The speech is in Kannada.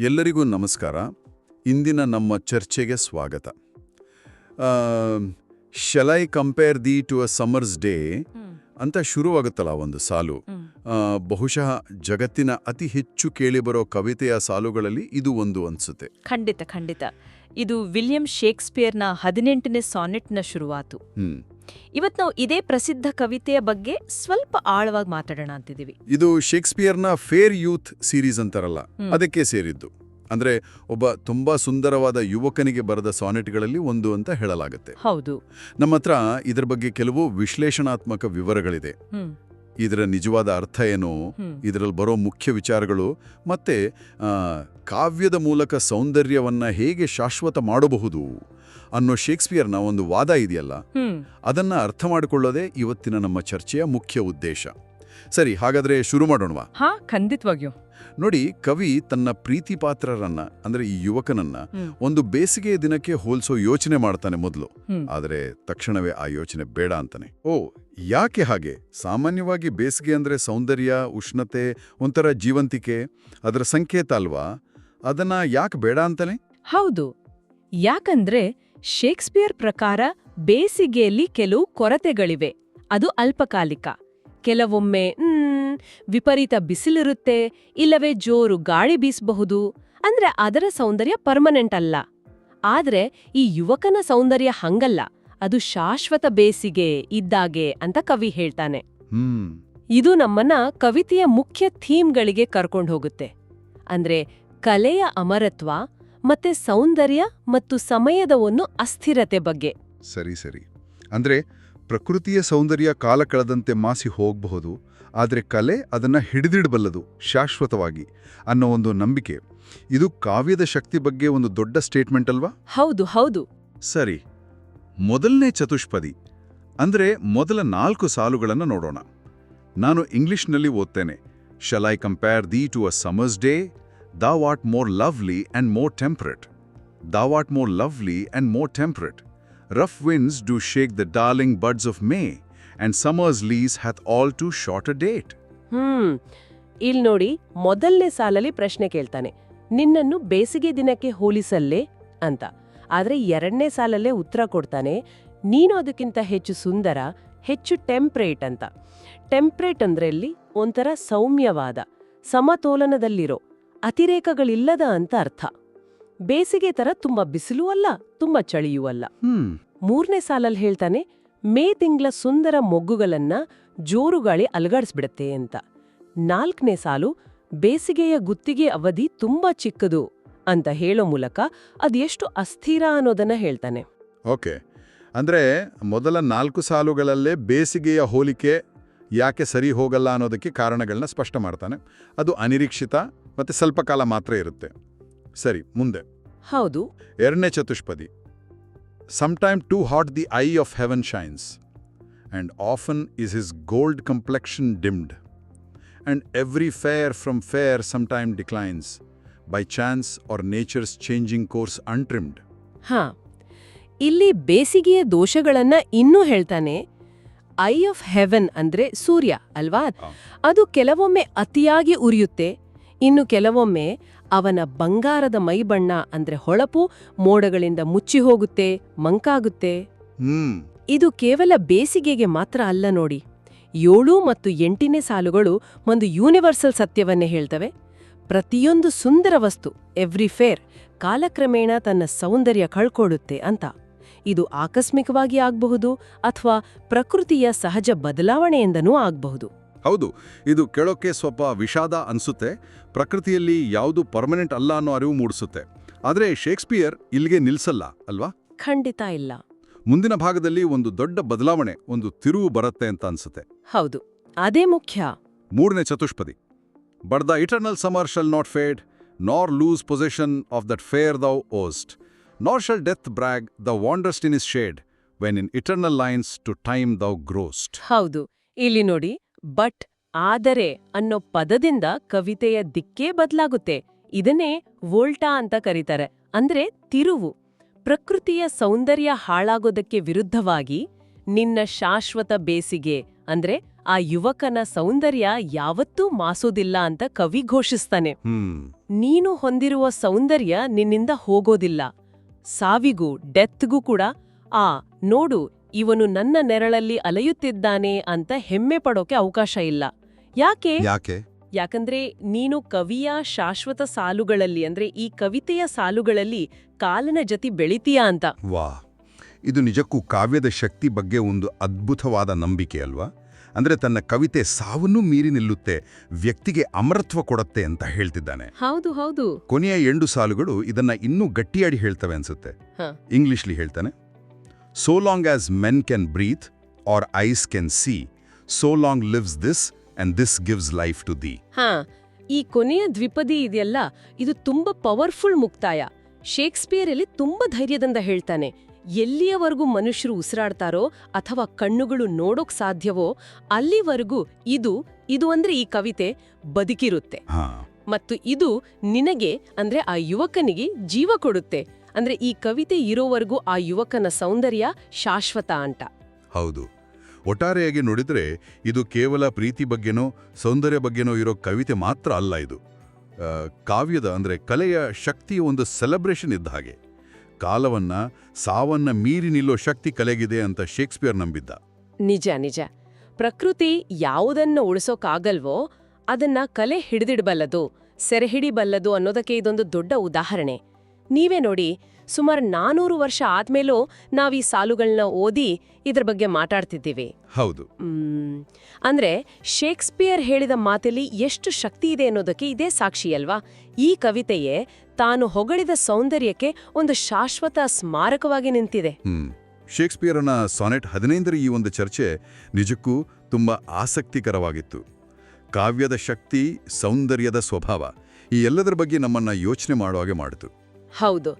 ಎಲ್ಲರಿಗೂ ನಮಸ್ಕಾರ. ಇಂದಿನ ನಮ್ಮ ಚರ್ಚೆಗೆ ಸ್ವಾಗತ. Shall I compare thee to a summer's day ಅಂತ ಶುರುವಾಗುತ್ತಲ್ಲ ಒಂದು ಸಾಲು. ಬಹುಶಃ ಜಗತ್ತಿನ ಅತಿ ಹೆಚ್ಚು ಕೇಳಿಬರೋ ಕವಿತೆಯ ಸಾಲುಗಳಲ್ಲಿ ಇದು ಒಂದು ಅನ್ಸುತ್ತೆ. ಖಂಡಿತ ಖಂಡಿತ. ಇದು ವಿಲಿಯಂ ಶೇಕ್ಸ್ಪಿಯರ್ನ 18ನೇ ಸಾನೆಟ್ನ ಶುರುವಾತು. ಇವತ್ತು ನಾವು ಇದೇ ಪ್ರಸಿದ್ಧ ಕವಿತೆಯ ಬಗ್ಗೆ ಸ್ವಲ್ಪ ಆಳವಾಗಿ ಮಾತಾಡೋಣ ಅಂತಿದ್ದೀವಿ. ಇದು ಶೇಕ್ಸ್ಪಿಯರ್ನ ಫೇರ್ ಯೂತ್ ಸೀರೀಸ್ ಅಂತಾರಲ್ಲ, ಅದಕ್ಕೆ ಸೇರಿದ್ದು. ಅಂದ್ರೆ ಒಬ್ಬ ತುಂಬಾ ಸುಂದರವಾದ ಯುವಕನಿಗೆ ಬರೆದ ಸಾನೆಟ್ಗಳಲ್ಲಿ ಒಂದು ಅಂತ ಹೇಳಲಾಗುತ್ತೆ. ಹೌದು. ನಮ್ಮ ಹತ್ರ ಇದರ ಬಗ್ಗೆ ಕೆಲವು ವಿಶ್ಲೇಷಣಾತ್ಮಕ ವಿವರಗಳಿದೆ. ಇದರ ನಿಜವಾದ ಅರ್ಥ ಏನು, ಇದರಲ್ಲಿ ಬರೋ ಮುಖ್ಯ ವಿಚಾರಗಳು, ಮತ್ತೆ ಕಾವ್ಯದ ಮೂಲಕ ಸೌಂದರ್ಯವನ್ನ ಹೇಗೆ ಶಾಶ್ವತ ಮಾಡಬಹುದು ಅನ್ನೋ ಶೇಕ್ಸ್ಪಿಯರ್ನ ಒಂದು ವಾದ ಇದೆಯಲ್ಲ, ಅದನ್ನ ಅರ್ಥ ಮಾಡಿಕೊಳ್ಳೋದೇ ಇವತ್ತಿನ ನಮ್ಮ ಚರ್ಚೆಯ ಮುಖ್ಯ ಉದ್ದೇಶ. ಸರಿ, ಹಾಗಾದ್ರೆ ಶುರು ಮಾಡೋಣವಾ? ಹಾ, ಖಂಡಿತವಾಗಿಯೂ. ನೋಡಿ, ಕವಿ ತನ್ನ ಪ್ರೀತಿ ಪಾತ್ರರನ್ನ, ಅಂದ್ರೆ ಈ ಯುವಕನನ್ನ, ಒಂದು ಬೇಸಿಗೆಯ ದಿನಕ್ಕೆ ಹೋಲಿಸೋ ಯೋಚನೆ ಮಾಡ್ತಾನೆ ಮೊದಲು. ಆದರೆ ತಕ್ಷಣವೇ ಆ ಯೋಚನೆ ಬೇಡ ಅಂತಾನೆ. ಓ, ಯಾಕೆ ಹಾಗೆ? ಸಾಮಾನ್ಯವಾಗಿ ಬೇಸಿಗೆ ಅಂದ್ರೆ ಸೌಂದರ್ಯ, ಉಷ್ಣತೆ, ಒಂಥರ ಜೀವಂತಿಕೆ, ಅದರ ಸಂಕೇತ ಅಲ್ವಾ? ಅದನ್ನ ಯಾಕೆ ಬೇಡ ಅಂತಾನೆ? ಹೌದು, ಯಾಕಂದ್ರೆ ಶೇಕ್ಸ್ಪಿಯರ್ ಪ್ರಕಾರ ಬೇಸಿಗೆಯಲ್ಲಿ ಕೆಲವು ಕೊರತೆಗಳಿವೆ. ಅದು ಅಲ್ಪಕಾಲಿಕ. ಕೆಲವೊಮ್ಮೆ ವಿಪರೀತ ಬಿಸಿಲಿರುತ್ತೆ, ಇಲ್ಲವೇ ಜೋರು ಗಾಳಿ ಬೀಸಬಹುದು. ಅಂದ್ರೆ ಅದರ ಸೌಂದರ್ಯ ಪರ್ಮನೆಂಟ್ ಅಲ್ಲ. ಆದ್ರೆ ಈ ಯುವಕನ ಸೌಂದರ್ಯ ಹಂಗಲ್ಲ, ಅದು ಶಾಶ್ವತ ಬೇಸಿಗೆ ಇದ್ದಾಗೆ ಅಂತ ಕವಿ ಹೇಳ್ತಾನೆ. ಇದು ನಮ್ಮನ್ನ ಕವಿತೆಯ ಮುಖ್ಯ ಥೀಮ್ಗಳಿಗೆ ಕರ್ಕೊಂಡು ಹೋಗುತ್ತೆ. ಅಂದ್ರೆ ಕಲೆಯ ಅಮರತ್ವ ಮತ್ತೆ ಸೌಂದರ್ಯ ಮತ್ತು ಸಮಯದ ಒಂದು ಅಸ್ಥಿರತೆ ಬಗ್ಗೆ. ಸರಿ ಸರಿ. ಅಂದ್ರೆ ಪ್ರಕೃತಿಯ ಸೌಂದರ್ಯ ಕಾಲ ಕಳೆದಂತೆ ಮಾಸಿ ಹೋಗಬಹುದು, ಆದರೆ ಕಲೆ ಅದನ್ನ ಹಿಡಿದಿಡಬಲ್ಲದು ಶಾಶ್ವತವಾಗಿ ಅನ್ನೋ ಒಂದು ನಂಬಿಕೆ. ಇದು ಕಾವ್ಯದ ಶಕ್ತಿ ಬಗ್ಗೆ ಒಂದು ದೊಡ್ಡ ಸ್ಟೇಟ್ಮೆಂಟ್ ಅಲ್ವಾ? ಹೌದು ಹೌದು. ಸರಿ, ಮೊದಲನೇ ಚತುಷ್ಪದಿ ಅಂದ್ರೆ ಮೊದಲ 4 ಸಾಲುಗಳನ್ನು ನೋಡೋಣ. ನಾನು ಇಂಗ್ಲಿಷ್ನಲ್ಲಿ ಓದ್ತೇನೆ. Shall I compare thee to a summer's day, thou art more lovely and more temperate. Thou art more lovely and more temperate. Rough winds do shake the darling buds of May, and summer's lease hath all too short a date. ಇಲ್ ನೋಡಿ, ಮೊದಲನೇ ಸಾಲಲ್ಲಿ ಪ್ರಶ್ನೆ ಕೇಳ್ತಾನೆ, ನಿನ್ನನ್ನು ಬೇಸಿಗೆ ದಿನಕ್ಕೆ ಹೋಲಿಸಲ್ಲೇ ಅಂತ. ಆದ್ರೆ 2ನೇ ಸಾಲಲ್ಲೇ ಉತ್ತರ ಕೊಡ್ತಾನೆ, ನೀನು ಅದಕ್ಕಿಂತ ಹೆಚ್ಚು ಸುಂದರ, ಹೆಚ್ಚು ಟೆಂಪ್ರೇಟ್ ಅಂತ. ಟೆಂಪ್ರೇಟ್ ಅಂದ್ರೆ ಇಲ್ಲಿ ಒಂಥರ ಸೌಮ್ಯವಾದ, ಸಮತೋಲನದಲ್ಲಿರೋ, ಅತಿರೇಕಗಳಿಲ್ಲದ ಅಂತ ಅರ್ಥ. ಬೇಸಿಗೆ ತರ ತುಂಬಾ ಬಿಸಿಲೂ ಅಲ್ಲ, ತುಂಬಾ ಚಳಿಯೂ ಅಲ್ಲ. 3ನೇ ಸಾಲಲ್ಲಿ ಹೇಳ್ತಾನೆ, ಮೇ ತಿಂಗಳ ಸುಂದರ ಮೊಗ್ಗುಗಳನ್ನ ಜೋರುಗಾಳಿ ಅಲುಗಾಡಿಸ್ಬಿಡತ್ತೆ ಅಂತ. 4ನೇ ಸಾಲು ಬೇಸಿಗೆಯ ಗುತ್ತಿಗೆ ಅವಧಿ ತುಂಬಾ ಚಿಕ್ಕದು ಅಂತ ಹೇಳೋ ಮೂಲಕ ಅದೆಷ್ಟು ಅಸ್ಥಿರ ಅನ್ನೋದನ್ನ ಹೇಳ್ತಾನೆ. ಓಕೆ, ಅಂದ್ರೆ ಮೊದಲ 4 ಸಾಲುಗಳಲ್ಲೇ ಬೇಸಿಗೆಯ ಹೋಲಿಕೆ ಯಾಕೆ ಸರಿ ಹೋಗಲ್ಲ ಅನ್ನೋದಕ್ಕೆ ಕಾರಣಗಳನ್ನ ಸ್ಪಷ್ಟ ಮಾಡ್ತಾನೆ. ಅದು ಅನಿರೀಕ್ಷಿತ ಮತ್ತೆ ಸ್ವಲ್ಪ ಕಾಲ ಮಾತ್ರ ಇರುತ್ತೆ. ಸರಿ, ಮುಂದೆ. ಹೌದು. 2ನೇ ಚತುಷ್ಪದಿ. Sometime too hot the eye of heaven shines, and often is his gold complexion dimmed, and every fair from fair sometime declines, by chance or nature's changing course untrimmed. ಇಲ್ಲಿ ಬೇಸಿಗೆಯ ದೋಷಗಳನ್ನ ಇನ್ನೂ ಹೇಳ್ತಾನೆ. ಐ ಆಫ್ ಹೆವೆನ್ ಅಂದ್ರೆ ಸೂರ್ಯ ಅಲ್ವಾ? ಅದು ಕೆಲವೊಮ್ಮೆ ಅತಿಯಾಗಿ ಉರಿಯುತ್ತೆ, ಇನ್ನು ಕೆಲವೊಮ್ಮೆ ಅವನ ಬಂಗಾರದ ಮೈಬಣ್ಣ ಅಂದ್ರೆ ಹೊಳಪು ಮೋಡಗಳಿಂದ ಮುಚ್ಚಿ ಹೋಗುತ್ತೆ, ಮಂಕಾಗುತ್ತೆ. ಇದು ಕೇವಲ ಬೇಸಿಗೆಗೆ ಮಾತ್ರ ಅಲ್ಲ ನೋಡಿ. 7 ಮತ್ತು 8ನೇ ಸಾಲುಗಳು ಒಂದು ಯೂನಿವರ್ಸಲ್ ಸತ್ಯವನ್ನೇ ಹೇಳ್ತವೆ. ಪ್ರತಿಯೊಂದು ಸುಂದರ ವಸ್ತು, ಎವ್ರಿ ಫೇರ್, ಕಾಲಕ್ರಮೇಣ ತನ್ನ ಸೌಂದರ್ಯ ಕಳ್ಕೊಳ್ಳುತ್ತೆ ಅಂತ. ಇದು ಆಕಸ್ಮಿಕವಾಗಿ ಆಗಬಹುದು ಅಥವಾ ಪ್ರಕೃತಿಯ ಸಹಜ ಬದಲಾವಣೆಯಿಂದನೂ ಆಗಬಹುದು. ಹೌದು, ಇದು ಕೇಳೋಕೆ ಸ್ವಲ್ಪ ವಿಷಾದ ಅನ್ಸುತ್ತೆ. ಪ್ರಕೃತಿಯಲ್ಲಿ ಯಾವುದು ಪರ್ಮನೆಂಟ್ ಅಲ್ಲ ಅನ್ನೋ ಅರಿವು ಮೂಡಿಸುತ್ತೆ. ಆದರೆ ಶೇಕ್ಸ್ಪಿಯರ್ ಇಲ್ಲಿಗೆ ನಿಲ್ಸಲ್ಲ ಅಲ್ವಾ? ಖಂಡಿತ ಇಲ್ಲ. ಮುಂದಿನ ಭಾಗದಲ್ಲಿ ಒಂದು ದೊಡ್ಡ ಬದಲಾವಣೆ, ಒಂದು ತಿರುವು ಬರುತ್ತೆ ಅಂತ ಅನ್ಸುತ್ತೆ. ಹೌದು, ಅದೇ ಮುಖ್ಯ. 3ನೇ ಚತುಷ್ಪದಿ. But the eternal summer shall not fade, nor lose possession of that fair thou owest, nor shall death brag the wanderest in is shade, when in eternal lines to time thou growest. ಹೌದು, ಇಲ್ಲಿ ನೋಡಿ, ಬಟ್ ಆದರೆ ಅನ್ನೋ ಪದದಿಂದ ಕವಿತೆಯ ದಿಕ್ಕೇ ಬದಲಾಗುತ್ತೆ. ಇದನ್ನೇ ವೋಲ್ಟಾ ಅಂತ ಕರೀತಾರೆ, ಅಂದ್ರೆ ತಿರುವು. ಪ್ರಕೃತಿಯ ಸೌಂದರ್ಯ ಹಾಳಾಗೋದಕ್ಕೆ ವಿರುದ್ಧವಾಗಿ ನಿನ್ನ ಶಾಶ್ವತ ಬೇಸಿಗೆ ಅಂದ್ರೆ ಆ ಯುವಕನ ಸೌಂದರ್ಯ ಯಾವತ್ತೂ ಮಾಸೋದಿಲ್ಲ ಅಂತ ಕವಿ ಘೋಷಿಸ್ತಾನೆ. ನೀನು ಹೊಂದಿರುವ ಸೌಂದರ್ಯ ನಿನ್ನಿಂದ ಹೋಗೋದಿಲ್ಲ. ಸಾವಿಗೂ ಡೆತ್ಗೂ ಕೂಡ ನೋಡು ಇವನು ನನ್ನ ನೆರಳಲ್ಲಿ ಅಲೆಯುತ್ತಿದ್ದಾನೆ ಅಂತ ಹೆಮ್ಮೆ ಪಡೋಕೆ ಅವಕಾಶ ಇಲ್ಲ. ಯಾಕೆ? ಯಾಕಂದ್ರೆ ನೀನು ಕವಿಯ ಶಾಶ್ವತ ಸಾಲುಗಳಲ್ಲಿ ಅಂದ್ರೆ ಈ ಕವಿತೆಯ ಸಾಲುಗಳಲ್ಲಿ ಕಾಲನ ಜೊತೆ ಬೆಳಿತೀಯಾ ಅಂತ. ವಾ, ಇದು ನಿಜಕ್ಕೂ ಕಾವ್ಯದ ಶಕ್ತಿ ಬಗ್ಗೆ ಒಂದು ಅದ್ಭುತವಾದ ನಂಬಿಕೆ ಅಲ್ವಾ? ಅಂದ್ರೆ ತನ್ನ ಕವಿತೆ ಸಾವನ್ನೂ ಮೀರಿ ನಿಲ್ಲುತ್ತೆ, ವ್ಯಕ್ತಿಗೆ ಅಮರತ್ವ ಕೊಡುತ್ತೆ ಅಂತ ಹೇಳ್ತಿದ್ದಾನೆ. ಹೌದು ಹೌದು. ಕೊನೆಯ 2 ಸಾಲುಗಳು ಇದನ್ನ ಇನ್ನೂ ಗಟ್ಟಿಯಾಡಿ ಹೇಳ್ತವೆ ಅನ್ಸುತ್ತೆ. ಇಂಗ್ಲಿಷ್ಲಿ ಹೇಳ್ತಾನೆ, so long as men can breathe or eyes can see, so long lives this and this gives life to thee. ಈ ಕೊನೆಯ ದ್ವಿಪದಿ ಇದೆಯಲ್ಲ, ಇದು ತುಂಬಾ ಪವರ್ಫುಲ್ ಮುಕ್ತಾಯ. ಶೇಕ್ಸ್ಪಿಯರಲ್ಲಿ ತುಂಬಾ ಧೈರ್ಯದಿಂದ ಹೇಳ್ತಾನೆ, ಎಲ್ಲಿಯವರೆಗೂ ಮನುಷ್ಯರು ಉಸಿರಾಡ್ತಾರೋ ಅಥವಾ ಕಣ್ಣುಗಳು ನೋಡೋಕ್ ಸಾಧ್ಯವೋ ಅಲ್ಲಿವರೆಗೂ ಇದು ಅಂದ್ರೆ ಈ ಕವಿತೆ ಬದುಕಿರುತ್ತೆ. ಮತ್ತು ಇದು ನಿನಗೆ ಅಂದ್ರೆ ಆ ಯುವಕನಿಗೆ ಜೀವ ಕೊಡುತ್ತೆ. ಅಂದ್ರೆ ಈ ಕವಿತೆ ಇರೋವರೆಗೂ ಆ ಯುವಕನ ಸೌಂದರ್ಯ ಶಾಶ್ವತ ಅಂತ. ಹೌದು, ಒಟ್ಟಾರೆಯಾಗಿ ನೋಡಿದ್ರೆ ಇದು ಕೇವಲ ಪ್ರೀತಿ ಬಗ್ಗೆನೋ ಸೌಂದರ್ಯ ಬಗ್ಗೆನೋ ಇರೋ ಕವಿತೆ ಮಾತ್ರ ಅಲ್ಲ. ಇದು ಕಾವ್ಯದ ಅಂದ್ರೆ ಕಲೆಯ ಶಕ್ತಿಯ ಒಂದು ಸೆಲೆಬ್ರೇಷನ್ ಇದ್ದ ಹಾಗೆ. ಕಾಲವನ್ನ ಸಾವನ್ನ ಮೀರಿ ನಿಲ್ಲೋ ಶಕ್ತಿ ಕಲೆಗಿದೆ ಅಂತ ಶೇಕ್ಸ್ಪಿಯರ್ ನಂಬಿದ್ದ. ನಿಜ ನಿಜ. ಪ್ರಕೃತಿ ಯಾವುದನ್ನ ಉಳಿಸೋಕಾಗಲ್ವೋ ಅದನ್ನ ಕಲೆ ಹಿಡಿದಿಡಬಲ್ಲದು, ಸೆರೆಹಿಡಿಬಲ್ಲದು ಅನ್ನೋದಕ್ಕೆ ಇದೊಂದು ದೊಡ್ಡ ಉದಾಹರಣೆ. ನೀವೇ ನೋಡಿ, ಸುಮಾರು 400 ವರ್ಷ ಆದ್ಮೇಲೂ ನಾವೀ ಸಾಲುಗಳನ್ನ ಓದಿ ಇದ್ರ ಬಗ್ಗೆ ಮಾತಾಡ್ತಿದ್ದೀವಿ. ಹೌದು. ಅಂದ್ರೆ ಶೇಕ್ಸ್ಪಿಯರ್ ಹೇಳಿದ ಮಾತಲ್ಲಿ ಎಷ್ಟು ಶಕ್ತಿ ಇದೆ ಅನ್ನೋದಕ್ಕೆ ಇದೇ ಸಾಕ್ಷಿ ಅಲ್ವಾ? ಈ ಕವಿತೆಯೇ ತಾನು ಹೊಗಳಿದ ಸೌಂದರ್ಯಕ್ಕೆ ಒಂದು ಶಾಶ್ವತ ಸ್ಮಾರಕವಾಗಿ ನಿಂತಿದೆ. ಶೇಕ್ಸ್ಪಿಯರನ ಸಾನೆಟ್ 15ರ ಈ ಒಂದು ಚರ್ಚೆ ನಿಜಕ್ಕೂ ತುಂಬಾ ಆಸಕ್ತಿಕರವಾಗಿತ್ತು. ಕಾವ್ಯದ ಶಕ್ತಿ, ಸೌಂದರ್ಯದ ಸ್ವಭಾವ, ಈ ಎಲ್ಲದರ ಬಗ್ಗೆ ನಮ್ಮನ್ನ ಯೋಚನೆ ಮಾಡೋ ಹಾಗೆ ಮಾಡಿತು. ಹೌದು.